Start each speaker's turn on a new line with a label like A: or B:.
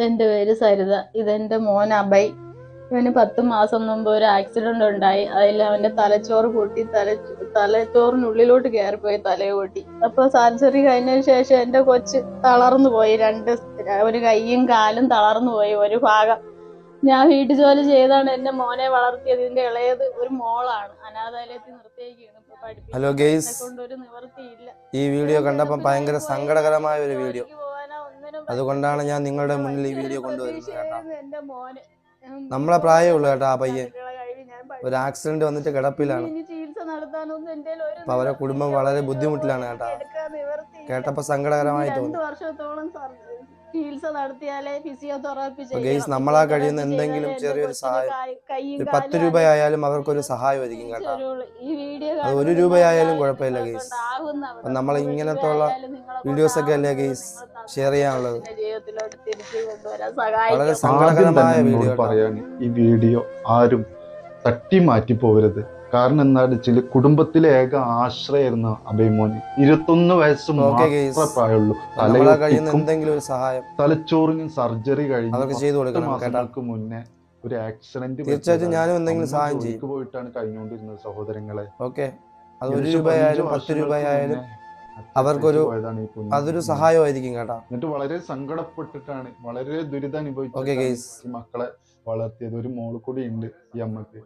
A: എൻ്റെ പേര് സരിത. ഇതെൻ്റെ മോൻ അഭയ്. ഇവന് 10 മാസം മുമ്പ് ഒരു ആക്സിഡന്റ് ഉണ്ടായി. അതിൽ അവന്റെ തലച്ചോറ് പൊട്ടി, തലച്ചോറിനുള്ളിലോട്ട് കയറിപ്പോയി, തലയെ പൊട്ടി. അപ്പൊ സർജറി കഴിഞ്ഞതിന് ശേഷം എൻ്റെ കൊച്ച് തളർന്നു പോയി. ഒരു കൈയും കാലും തളർന്നു പോയി, ഒരു ഭാഗം. ഞാൻ വീട്ടു ജോലി ചെയ്താണ് എന്റെ മോനെ വളർത്തിയത്. ഇതിന്റെ ഇളയത് ഒരു മോളാണ്, അനാഥാലയത്തിൽ നിർത്തിയേക്കാണ്.
B: ഹലോ ഗെയ്സ്,
A: കൊണ്ടൊരു നിവൃത്തിയില്ല.
B: ഈ വീഡിയോ കണ്ടപ്പോൾ ഭയങ്കര സങ്കടകരമായ ഒരു വീഡിയോ. അതുകൊണ്ടാണ് ഞാൻ നിങ്ങളുടെ മുന്നിൽ ഈ വീഡിയോ കൊണ്ടുവരുന്നത് കേട്ടോ. നമ്മളെ പ്രായമുള്ളൂ കേട്ടോ ആ പയ്യൻ. ഒരു ആക്സിഡന്റ് വന്നിട്ട് കിടപ്പിലാണ്. അപ്പൊ അവരെ കുടുംബം വളരെ ബുദ്ധിമുട്ടിലാണ് കേട്ടോ. കേട്ടപ്പോ സങ്കടകരമായി തോന്നി.
A: 2 വർഷത്തോളം ചികിത്സ നടത്തിയാലേ ഫിസിയോതെറാപ്പി
B: ഗെയ്സ്, നമ്മളാ കഴിയുന്ന എന്തെങ്കിലും ചെറിയൊരു സഹായം, ഒരു 10 രൂപയായാലും അവർക്കൊരു സഹായമായിരിക്കും കേട്ടോ. അത് 1 രൂപയായാലും കുഴപ്പമില്ല ഗെയ്സ്. അപ്പം നമ്മൾ ഇങ്ങനത്തെ ഉള്ള വീഡിയോസ് ഒക്കെ അല്ലേ ഗെയ്സ് ഷെയർ ചെയ്യാനുള്ളത്. വളരെ സങ്കടകരമായ വീഡിയോ
C: പറയാണ്. ഈ വീഡിയോ ആരും തട്ടി മാറ്റി പോകരുത്. കാരണം എന്താണെന്ന് വെച്ചാൽ കുടുംബത്തിലെ ഏക ആശ്രയായിരുന്നു അഭയമോന്. 21 വയസ്സ് മാത്രമേ പ്രായമുള്ളൂ. തലച്ചോറിനും സർജറി കഴിഞ്ഞു മുന്നേ ഒരു ആക്സിഡന്റ്
B: തീർച്ചയായിട്ടും ഞാനും എന്തെങ്കിലും സഹായം ചെയ്യും.
C: പോയിട്ടാണ് കഴിഞ്ഞുകൊണ്ടിരുന്നത് സഹോദരങ്ങളെ.
B: അത് 1 രൂപയായാലും 10 രൂപയായാലും അവർക്കൊരു അതൊരു സഹായമായിരിക്കും കേട്ടോ.
C: എന്നിട്ട് വളരെ സങ്കടപ്പെട്ടിട്ടാണ്, വളരെ ദുരിതം അനുഭവിച്ചു മക്കളെ വളർത്തിയത്. ഒരു മോള് കൂടി ഉണ്ട് ഈ അമ്മക്ക്.